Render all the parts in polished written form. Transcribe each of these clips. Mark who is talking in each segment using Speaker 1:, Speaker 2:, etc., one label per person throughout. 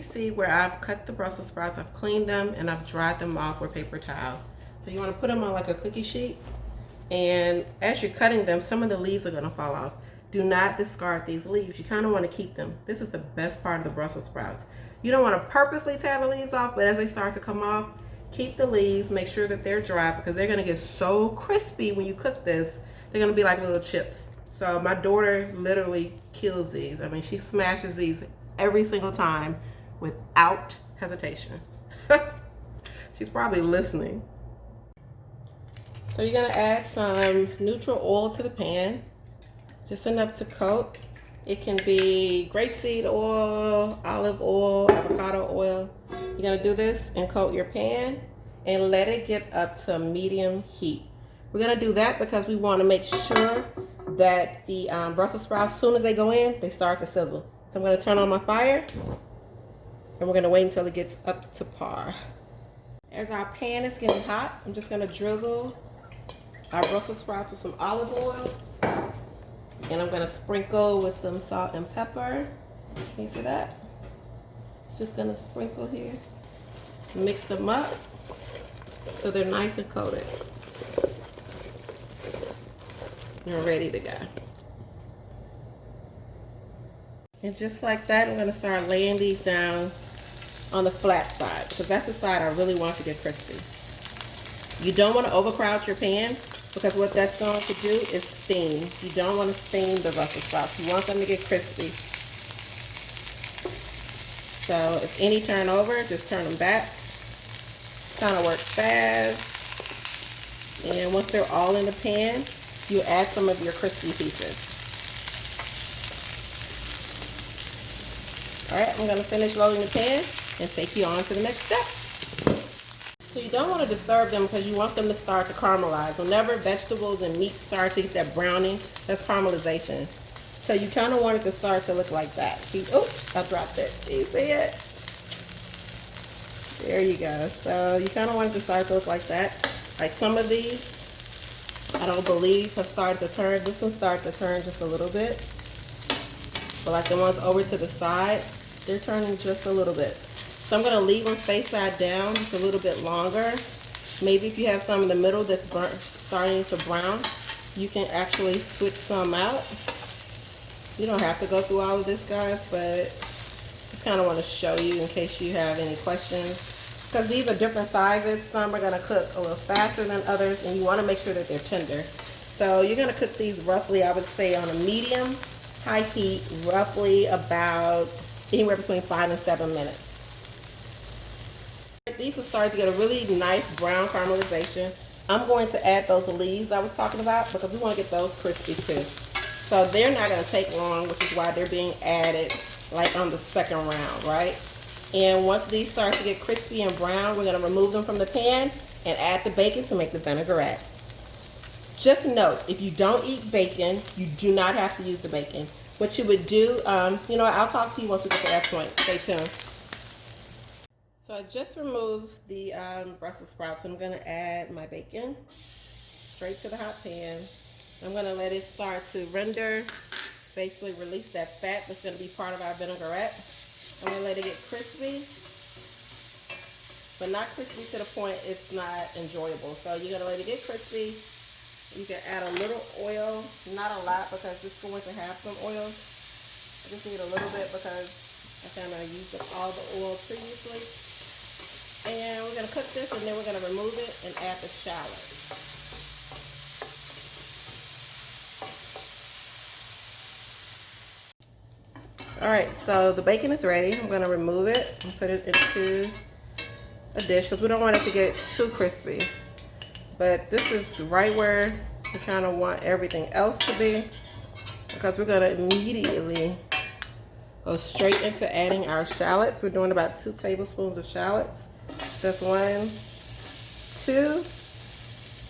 Speaker 1: see where I've cut the Brussels sprouts, I've cleaned them, and I've dried them off with paper towel. So you want to put them on like a cookie sheet, and as you're cutting them, some of the leaves are going to fall off. Do not discard these leaves. You kind of want to keep them. This is the best part of the Brussels sprouts. You don't want to purposely tear the leaves off, but as they start to come off, keep the leaves, make sure that they're dry, because they're going to get so crispy when you cook this. They're going to be like little chips. So my daughter literally kills these. I mean, she smashes these every single time without hesitation. She's probably listening. So you're gonna add some neutral oil to the pan, just enough to coat. It can be grapeseed oil, olive oil, avocado oil. You're gonna do this and coat your pan and let it get up to medium heat. We're gonna do that because we wanna make sure that the Brussels sprouts, as soon as they go in, they start to sizzle. So I'm gonna turn on my fire and we're gonna wait until it gets up to par. As our pan is getting hot, I'm just gonna drizzle our Brussels sprouts with some olive oil, and I'm gonna sprinkle with some salt and pepper. Can you see that? Just gonna sprinkle here. Mix them up so they're nice and coated. They're ready to go. And just like that, I'm gonna start laying these down on the flat side, because that's the side I really want to get crispy. You don't want to overcrowd your pan, because what that's going to do is steam. You don't want to steam the Brussels sprouts. You want them to get crispy. So if any turn over, just turn them back. Kind of work fast. And once they're all in the pan, you add some of your crispy pieces. All right, I'm going to finish loading the pan and take you on to the next step. So you don't want to disturb them because you want them to start to caramelize. Whenever vegetables and meat start to get that browning, that's caramelization. So you kind of want it to start to look like that. See, oh, I dropped it. Do you see it? There you go. So you kind of want it to start to look like that. Like some of these, I don't believe have started to turn. This one started to turn just a little bit. But like the ones over to the side, they're turning just a little bit. So I'm going to leave them face side down just a little bit longer. Maybe if you have some in the middle that's starting to brown, you can actually switch some out. You don't have to go through all of this, guys, but just kind of want to show you in case you have any questions. Because these are different sizes. Some are going to cook a little faster than others, and you want to make sure that they're tender. So you're going to cook these roughly, I would say, on a medium high heat, roughly about anywhere between 5 and 7 minutes. These have started to get a really nice brown caramelization. I'm going to add those leaves I was talking about because we want to get those crispy too. So they're not going to take long, which is why they're being added like on the second round, right? And once these start to get crispy and brown, we're going to remove them from the pan and add the bacon to make the vinaigrette. Just note, if you don't eat bacon, you do not have to use the bacon. What you would do, you know, I'll talk to you once we get to that point. Stay tuned. So I just removed the Brussels sprouts. I'm going to add my bacon straight to the hot pan. I'm going to let it start to render, basically release that fat that's going to be part of our vinaigrette. I'm going to let it get crispy, but not crispy to the point it's not enjoyable. So you're going to let it get crispy. You can add a little oil, not a lot because it's going to have some oil. I just need a little bit because I kind of used up all the oil previously. And we're going to cook this and then we're going to remove it and add the shallots. Alright, so the bacon is ready. I'm going to remove it and put it into a dish because we don't want it to get too crispy. But this is right where we kind of want everything else to be because we're going to immediately go straight into adding our shallots. We're doing about 2 tablespoons of shallots. That's 1, 2,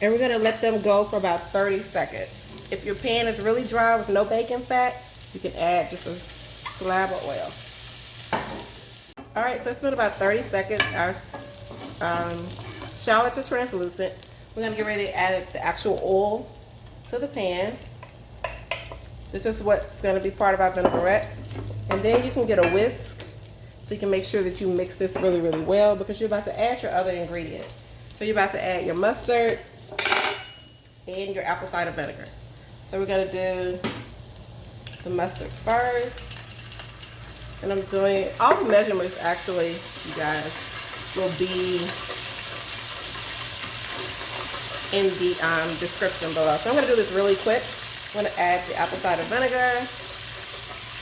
Speaker 1: and we're going to let them go for about 30 seconds. If your pan is really dry with no bacon fat, you can add just a slab of oil. Alright, so it's been about 30 seconds. Our shallots are translucent. We're going to get ready to add the actual oil to the pan. This is what's going to be part of our vinaigrette. And then you can get a whisk So you can make sure that you mix this really, really well because you're about to add your other ingredients. So you're about to add your mustard and your apple cider vinegar. So we're gonna do the mustard first. And I'm doing, all the measurements actually, you guys, will be in the description below. So I'm gonna do this really quick. I'm gonna add the apple cider vinegar.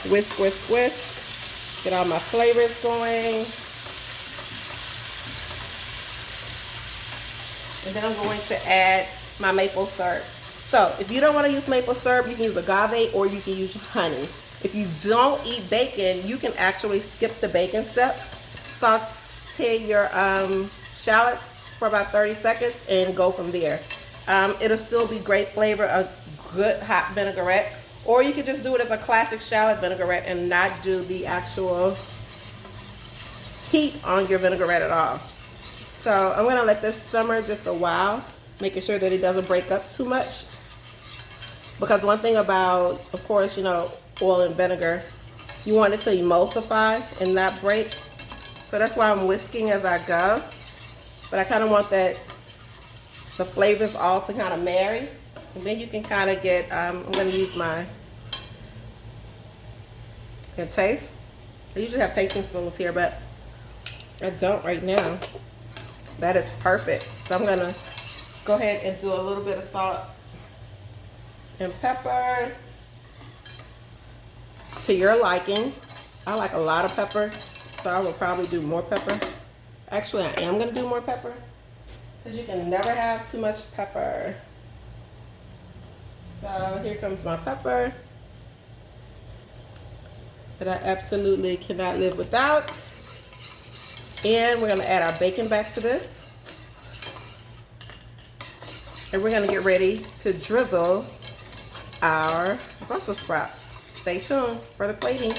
Speaker 1: Whisk, whisk, whisk. Get all my flavors going. And then I'm going to add my maple syrup. So if you don't want to use maple syrup, you can use agave or you can use honey. If you don't eat bacon, you can actually skip the bacon step. Saute your shallots for about 30 seconds and go from there. It'll still be great flavor, a good hot vinaigrette. Or you can just do it as a classic shallot vinaigrette and not do the actual heat on your vinaigrette at all. So I'm gonna let this simmer just a while, making sure that it doesn't break up too much. Because one thing about, of course, you know, oil and vinegar, you want it to emulsify and not break. So that's why I'm whisking as I go. But I kind of want the flavors all to kind of marry. And then you can kind of get, I'm going to use my taste. I usually have tasting spoons here, but I don't right now. That is perfect. So I'm going to go ahead and do a little bit of salt and pepper to your liking. I like a lot of pepper, so I will probably do more pepper. Actually, I am going to do more pepper because you can never have too much pepper. So here comes my pepper that I absolutely cannot live without. And we're going to add our bacon back to this. And we're going to get ready to drizzle our Brussels sprouts. Stay tuned for the plating.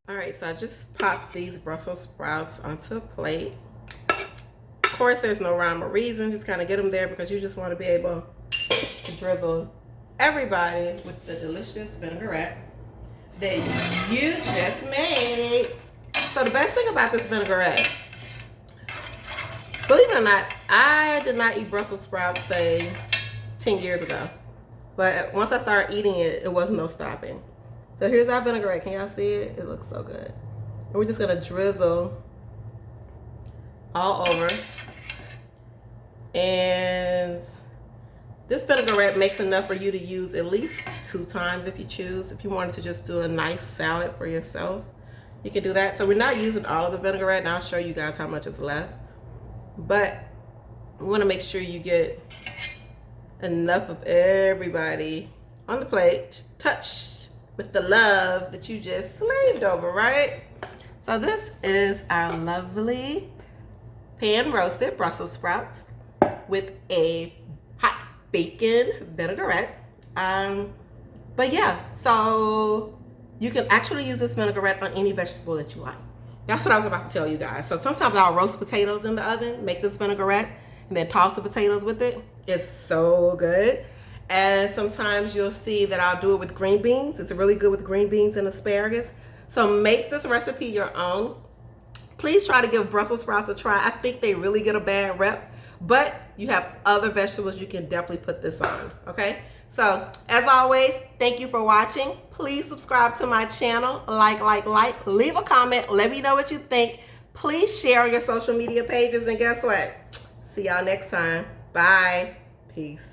Speaker 1: All right, so I just popped these Brussels sprouts onto a plate. Of course, there's no rhyme or reason. Just kind of get them there because you just want to be able to drizzle everybody with the delicious vinaigrette that you just made. So the best thing about this vinaigrette, believe it or not, I did not eat Brussels sprouts, say, 10 years ago. But once I started eating it, it was no stopping. So here's our vinaigrette. Can y'all see it? It looks so good. And we're just gonna drizzle all over. And this vinaigrette makes enough for you to use at least 2 times if you choose. If you wanted to just do a nice salad for yourself, you can do that. So we're not using all of the vinaigrette, and I'll show you guys how much is left. But we wanna make sure you get enough of everybody on the plate, touched with the love that you just slaved over, right? So this is our lovely pan roasted Brussels sprouts with a hot bacon vinaigrette. But yeah, so you can actually use this vinaigrette on any vegetable that you like. That's what I was about to tell you guys. So sometimes I'll roast potatoes in the oven, make this vinaigrette, and then toss the potatoes with it. It's so good. And sometimes you'll see that I'll do it with green beans. It's really good with green beans and asparagus. So make this recipe your own. Please try to give Brussels sprouts a try. I think they really get a bad rep, but you have other vegetables you can definitely put this on, okay? So as always, thank you for watching. Please subscribe to my channel, like, leave a comment, let me know what you think. Please share on your social media pages, and guess what? See y'all next time. Bye. Peace.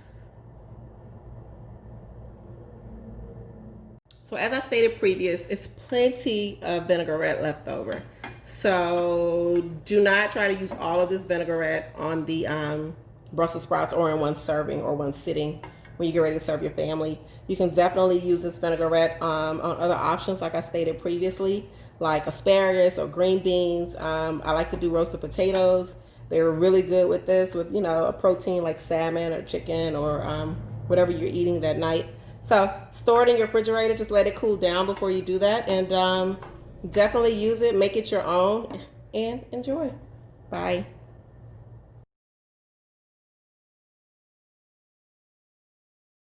Speaker 1: So as I stated previous, it's plenty of vinaigrette left over. So do not try to use all of this vinaigrette on the Brussels sprouts or in one serving or one sitting when you get ready to serve your family. You can definitely use this vinaigrette on other options like I stated previously, like asparagus or green beans. I like to do roasted potatoes. They're really good with this, with, you know, a protein like salmon or chicken or whatever you're eating that night. So store it in your refrigerator. Just let it cool down before you do that. And definitely use it. Make it your own and enjoy. Bye.